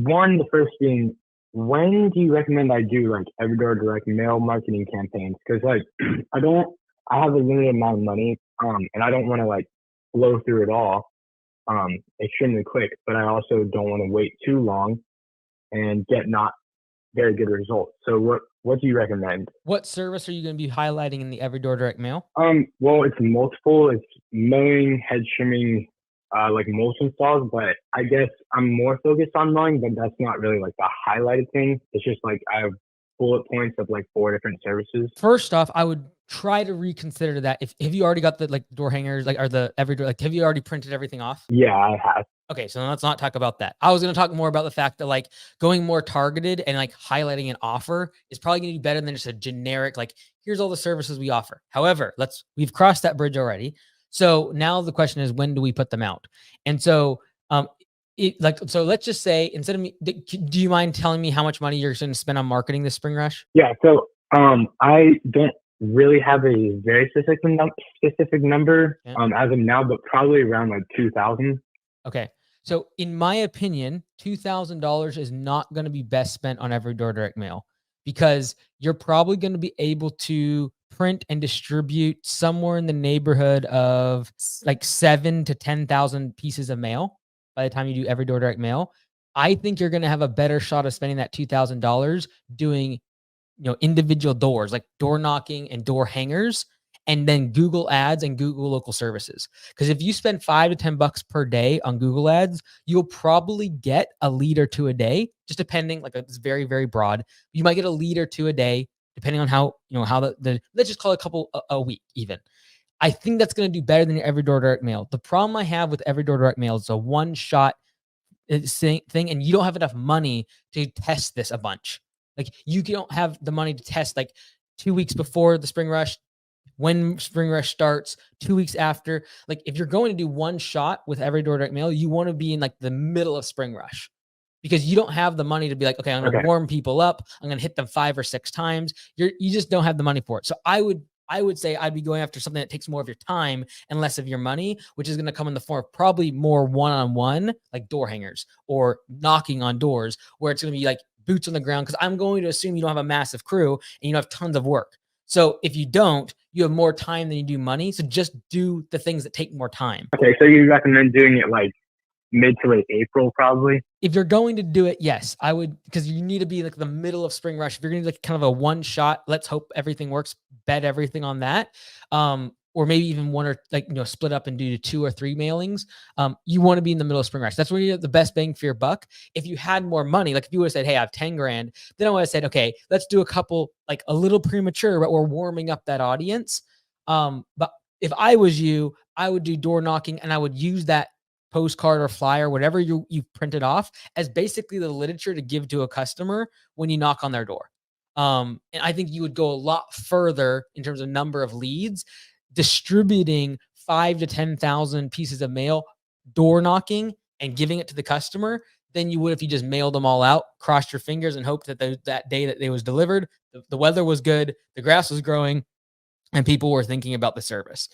The first being, when do you recommend I do like Everdoor direct mail marketing campaigns? Because like I don't, I have a limited amount of money, and I don't want to like blow through it all, extremely quick. But I also don't want to wait too long and get not very good results. So what do you recommend? What service are you going to be highlighting in the Everydoor direct mail? Well, it's multiple. It's mowing, head trimming, like mulch installs. But I guess I'm more focused on mowing, but that's not really like the highlighted thing. It's just like I have bullet points of like four different services. First off, I would try to reconsider that. If have you already got the like door hangers, like, are the Everydoor, like, have you already printed everything off? Yeah, I have. Okay, so let's not talk about that. I was going to talk more about the fact that like going more targeted and like highlighting an offer is probably going to be better than just a generic like here's all the services we offer. However, we've crossed that bridge already. So now the question is, when do we put them out? And so so let's just say, instead of me, do you mind telling me how much money you're going to spend on marketing this spring rush? Yeah. So I don't really have a very specific number Yeah. as of now, but probably around like 2,000. Okay. So in my opinion, $2,000 is not going to be best spent on Everydoor direct mail, because you're probably going to be able to print and distribute somewhere in the neighborhood of like 7 to 10,000 pieces of mail by the time you do Everydoor direct mail. I think you're going to have a better shot of spending that $2,000 doing, individual doors, like door knocking and door hangers, and then Google ads and Google local services. Because if you spend $5 to $10 per day on Google ads, you'll probably get a lead or two a day, just depending, like it's very, very broad. You might get a lead or two a day, depending on how, how the let's just call it a couple a week even. I think that's going to do better than your Everydoor direct mail. The problem I have with Everydoor direct mail is a one shot thing, and you don't have enough money to test this a bunch. Like you don't have the money to test like 2 weeks before the spring rush, when spring rush starts, 2 weeks after. Like if you're going to do one shot with Everydoor direct mail, you want to be in like the middle of spring rush, because you don't have the money to be like, okay, I'm going to Okay. warm people up, I'm going to hit them 5 or 6 times. You just don't have the money for it. So I would say I'd be going after something that takes more of your time and less of your money, which is going to come in the form of probably more one-on-one, like door hangers or knocking on doors, where it's going to be like boots on the ground. Because I'm going to assume you don't have a massive crew and you don't have tons of work. So if you don't, you have more time than you do money. So just do the things that take more time. Okay. So you recommend doing it like mid to late April, probably? If you're going to do it, yes, I would, because you need to be like the middle of spring rush. If you're going to do like kind of a one shot, let's hope everything works, bet everything on that. Or maybe even one, or like, split up and do 2 or 3 mailings. You want to be in the middle of spring rush. That's where you get the best bang for your buck. If you had more money, like if you would have said, hey, I have 10 grand, then I would have said, okay, let's do a couple, like a little premature, but we're warming up that audience. But if I was you, I would do door knocking, and I would use that postcard or flyer, whatever you've printed off, as basically the literature to give to a customer when you knock on their door. And I think you would go a lot further in terms of number of leads, distributing 5 to 10,000 pieces of mail, door knocking, and giving it to the customer, than you would if you just mailed them all out, crossed your fingers, and hoped that that day that they was delivered, the weather was good, the grass was growing, and people were thinking about the service.